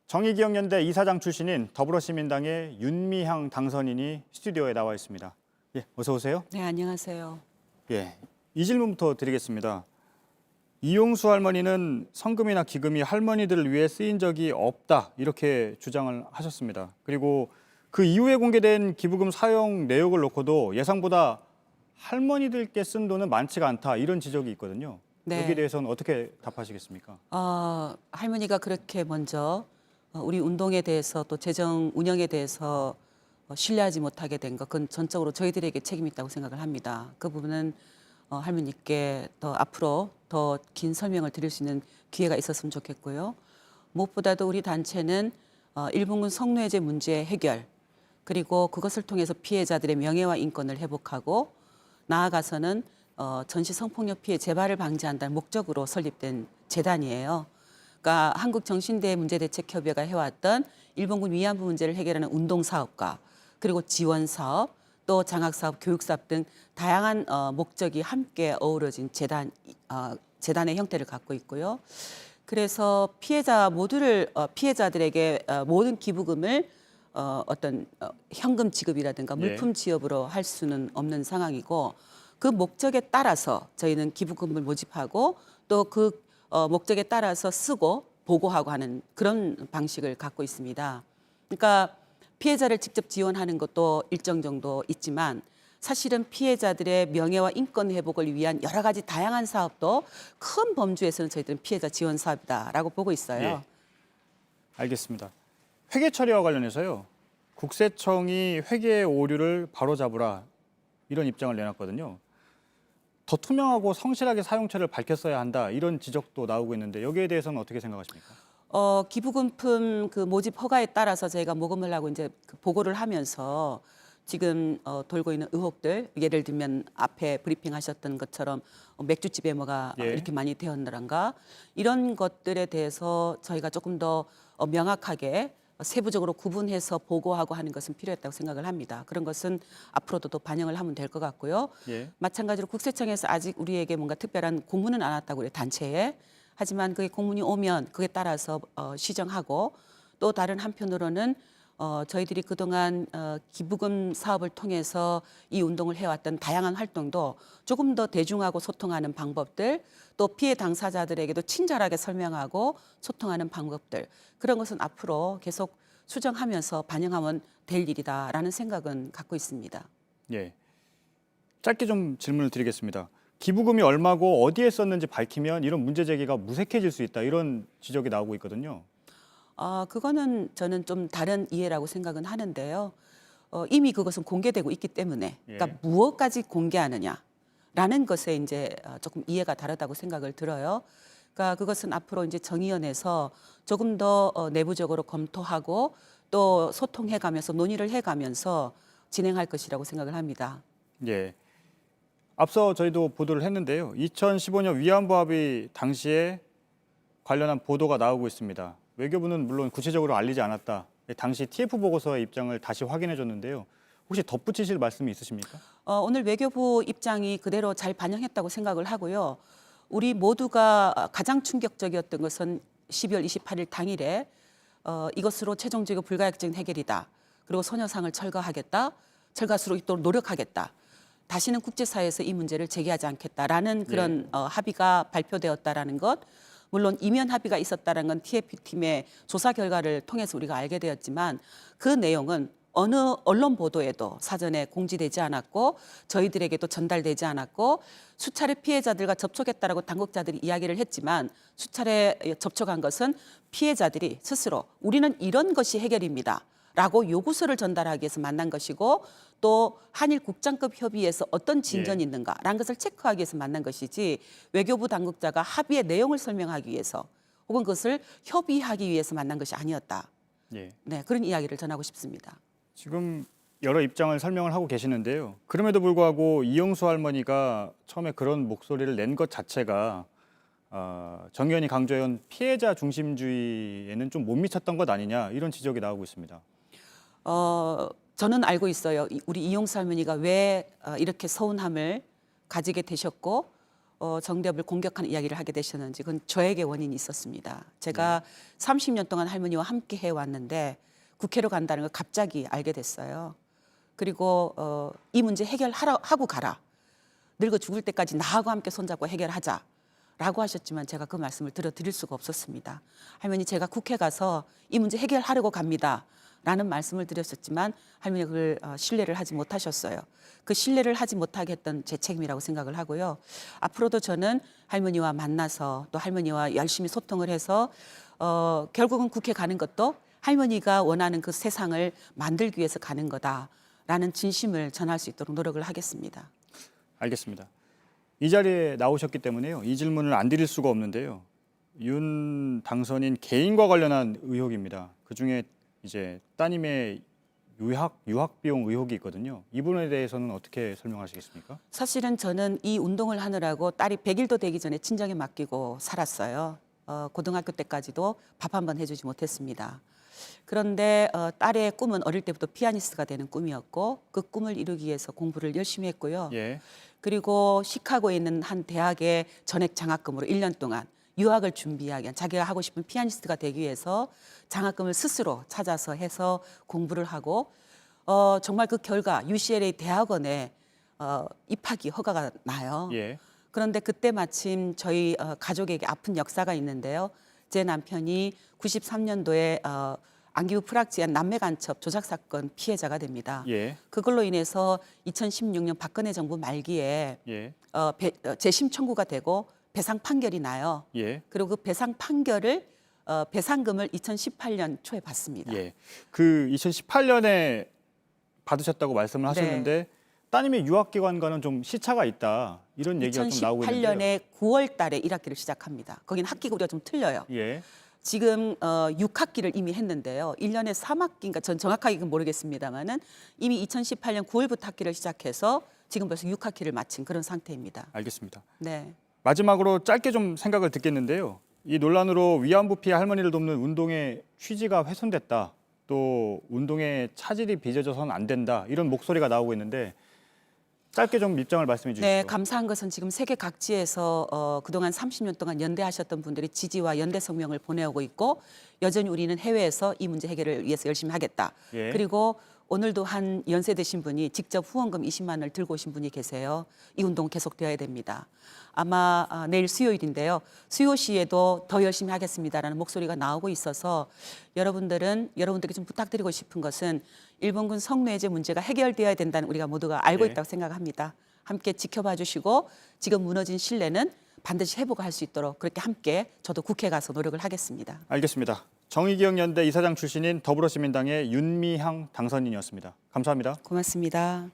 정의기억연대 이사장 출신인 더불어시민당의 윤미향 당선인이 스튜디오에 나와 있습니다. 예, 어서 오세요. 네, 안녕하세요. 예, 이 질문부터 드리겠습니다. 이용수 할머니는 성금이나 기금이 할머니들을 위해 쓰인 적이 없다 이렇게 주장을 하셨습니다. 그리고 그 이후에 공개된 기부금 사용 내역을 놓고도 예상보다 할머니들께 쓴 돈은 많지가 않다 이런 지적이 있거든요. 네. 여기에 대해서는 어떻게 답하시겠습니까? 할머니가 그렇게 먼저 우리 운동에 대해서 또 재정 운영에 대해서 신뢰하지 못하게 된 것, 그건 전적으로 저희들에게 책임이 있다고 생각을 합니다. 그 부분은 할머니께 더 앞으로 더 긴 설명을 드릴 수 있는 기회가 있었으면 좋겠고요. 무엇보다도 우리 단체는 일본군 성노예제 문제 해결, 그리고 그것을 통해서 피해자들의 명예와 인권을 회복하고 나아가서는 전시 성폭력 피해 재발을 방지한다는 목적으로 설립된 재단이에요. 그러니까 한국정신대문제대책협의회가 해왔던 일본군 위안부 문제를 해결하는 운동사업과 그리고 지원사업, 또 장학사업, 교육사업 등 다양한 목적이 함께 어우러진 재단의 형태를 갖고 있고요. 그래서 피해자들에게 모든 기부금을 현금 지급이라든가 물품 지급으로 할 수는 없는 상황이고, 그 목적에 따라서 저희는 기부금을 모집하고 또 그 목적에 따라서 쓰고 보고하고 하는 그런 방식을 갖고 있습니다. 그러니까 피해자를 직접 지원하는 것도 일정 정도 있지만 사실은 피해자들의 명예와 인권 회복을 위한 여러 가지 다양한 사업도 큰 범주에서는 저희들은 피해자 지원 사업이다라고 보고 있어요. 예, 알겠습니다. 회계 처리와 관련해서요. 국세청이 회계 오류를 바로잡으라 이런 입장을 내놨거든요. 더 투명하고 성실하게 사용처를 밝혔어야 한다 이런 지적도 나오고 있는데 여기에 대해서는 어떻게 생각하십니까? 기부금품 그 모집 허가에 따라서 저희가 모금을 하고 이제 그 보고를 하면서 지금 돌고 있는 의혹들, 예를 들면 앞에 브리핑하셨던 것처럼 맥주집에 뭐가 이렇게 많이 되었는가, 이런 것들에 대해서 저희가 조금 더 명확하게 세부적으로 구분해서 보고하고 하는 것은 필요했다고 생각을 합니다. 그런 것은 앞으로도 또 반영을 하면 될 것 같고요. 마찬가지로 국세청에서 아직 우리에게 뭔가 특별한 공문은 안 왔다고 그래요, 단체에. 하지만 그게 공문이 오면 그에 따라서 시정하고, 또 다른 한편으로는 저희들이 그동안 기부금 사업을 통해서 이 운동을 해왔던 다양한 활동도 조금 더 대중하고 소통하는 방법들, 또 피해 당사자들에게도 친절하게 설명하고 소통하는 방법들, 그런 것은 앞으로 계속 수정하면서 반영하면 될 일이다라는 생각은 갖고 있습니다. 예, 짧게 좀 질문을 드리겠습니다. 기부금이 얼마고 어디에 썼는지 밝히면 이런 문제 제기가 무색해질 수 있다 이런 지적이 나오고 있거든요. 그거는 저는 좀 다른 이해라고 생각은 하는데요. 이미 그것은 공개되고 있기 때문에, 그러니까 무엇까지 공개하느냐라는 것에 이제 조금 이해가 다르다고 생각을 들어요. 그러니까 그것은 앞으로 이제 정의연에서 조금 더 내부적으로 검토하고 또 소통해가면서 논의를 해가면서 진행할 것이라고 생각을 합니다. 예. 앞서 저희도 보도를 했는데요. 2015년 위안부 합의 당시에 관련한 보도가 나오고 있습니다. 외교부는 물론 구체적으로 알리지 않았다. 당시 TF 보고서의 입장을 다시 확인해 줬는데요. 혹시 덧붙이실 말씀이 있으십니까? 오늘 외교부 입장이 그대로 잘 반영했다고 생각을 하고요. 우리 모두가 가장 충격적이었던 것은 12월 28일 당일에 이것으로 최종적이고 불가역적인 해결이다. 그리고 소녀상을 철거하겠다. 철거할수록 또 노력하겠다. 다시는 국제사회에서 이 문제를 제기하지 않겠다라는 그런 합의가 발표되었다라는 것. 물론 이면 합의가 있었다는 건 TF팀의 조사 결과를 통해서 우리가 알게 되었지만, 그 내용은 어느 언론 보도에도 사전에 공지되지 않았고 저희들에게도 전달되지 않았고, 수차례 피해자들과 접촉했다라고 당국자들이 이야기를 했지만 수차례 접촉한 것은 피해자들이 스스로 우리는 이런 것이 해결입니다 라고 요구서를 전달하기 위해서 만난 것이고, 또 한일 국장급 협의에서 어떤 진전이 있는가라는 것을 체크하기 위해서 만난 것이지, 외교부 당국자가 합의의 내용을 설명하기 위해서 혹은 그것을 협의하기 위해서 만난 것이 아니었다. 네, 그런 이야기를 전하고 싶습니다. 지금 여러 입장을 설명을 하고 계시는데요. 그럼에도 불구하고 이용수 할머니가 처음에 그런 목소리를 낸 것 자체가 정 의원이 강조해온 피해자 중심주의에는 좀 못 미쳤던 것 아니냐 이런 지적이 나오고 있습니다. 저는 알고 있어요. 우리 이용수 할머니가 왜 이렇게 서운함을 가지게 되셨고 정대협을 공격하는 이야기를 하게 되셨는지 그건 저에게 원인이 있었습니다. 제가 30년 동안 할머니와 함께 해왔는데 국회로 간다는 걸 갑자기 알게 됐어요. 그리고 이 문제 해결하고 가라. 늙어 죽을 때까지 나하고 함께 손잡고 해결하자라고 하셨지만 제가 그 말씀을 드릴 수가 없었습니다. 할머니 제가 국회 가서 이 문제 해결하려고 갑니다. 라는 말씀을 드렸었지만 할머니가 그걸 신뢰를 하지 못하셨어요. 그 신뢰를 하지 못하게 했던 제 책임이라고 생각을 하고요. 앞으로도 저는 할머니와 만나서 또 할머니와 열심히 소통을 해서 결국은 국회 가는 것도 할머니가 원하는 그 세상을 만들기 위해서 가는 거다라는 진심을 전할 수 있도록 노력을 하겠습니다. 알겠습니다. 이 자리에 나오셨기 때문에요. 이 질문을 안 드릴 수가 없는데요. 윤 당선인 개인과 관련한 의혹입니다. 그중에 이제 따님의 유학 비용 의혹이 있거든요. 이 부분에 대해서는 어떻게 설명하시겠습니까? 사실은 저는 이 운동을 하느라고 딸이 100일도 되기 전에 친정에 맡기고 살았어요. 고등학교 때까지도 밥 한 번 해주지 못했습니다. 그런데 딸의 꿈은 어릴 때부터 피아니스트가 되는 꿈이었고 그 꿈을 이루기 위해서 공부를 열심히 했고요. 예. 그리고 시카고에 있는 한 대학의 전액 장학금으로 1년 동안 유학을 준비하기 위한 자기가 하고 싶은 피아니스트가 되기 위해서 장학금을 스스로 찾아서 해서 공부를 하고 정말 그 결과 UCLA 대학원에 입학이 허가가 나요. 예. 그런데 그때 마침 저희 가족에게 아픈 역사가 있는데요. 제 남편이 93년도에 안기부 프락지한 남매 간첩 조작 사건 피해자가 됩니다. 예. 그걸로 인해서 2016년 박근혜 정부 말기에 예. 재심 청구가 되고 배상 판결이 나요. 예. 그리고 그 배상 판결을 배상금을 2018년 초에 받습니다. 예. 그 2018년에 받으셨다고 말씀을 하셨는데 따님의 유학 기간과는 좀 시차가 있다. 이런 얘기가 좀 나오고 있는데요. 2018년에 9월 달에 1학기를 시작합니다. 거긴 학기가 우리가 좀 틀려요. 예. 지금 6학기를 이미 했는데요. 1년에 3학기인가 전 정확하게 모르겠습니다만은 이미 2018년 9월부터 학기를 시작해서 지금 벌써 6학기를 마친 그런 상태입니다. 알겠습니다. 네. 마지막으로 짧게 좀 생각을 듣겠는데요. 이 논란으로 위안부 피해 할머니를 돕는 운동의 취지가 훼손됐다. 또 운동의 차질이 빚어져서는 안 된다. 이런 목소리가 나오고 있는데 짧게 좀 입장을 말씀해 주시죠. 네, 감사한 것은 지금 세계 각지에서 그동안 30년 동안 연대하셨던 분들이 지지와 연대 성명을 보내오고 있고 여전히 우리는 해외에서 이 문제 해결을 위해서 열심히 하겠다. 예. 그리고 오늘도 한 연세 드신 분이 직접 후원금 20만 원을 들고 오신 분이 계세요. 이 운동 계속되어야 됩니다. 아마 내일 수요일인데요. 수요 시에도 더 열심히 하겠습니다라는 목소리가 나오고 있어서 여러분들께 좀 부탁드리고 싶은 것은 일본군 성노예제 문제가 해결되어야 된다는 우리가 모두가 알고 네. 있다고 생각합니다. 함께 지켜봐 주시고 지금 무너진 신뢰는 반드시 회복할 수 있도록 그렇게 함께 저도 국회 가서 노력을 하겠습니다. 알겠습니다. 정의기억연대 이사장 출신인 더불어시민당의 윤미향 당선인이었습니다. 감사합니다. 고맙습니다.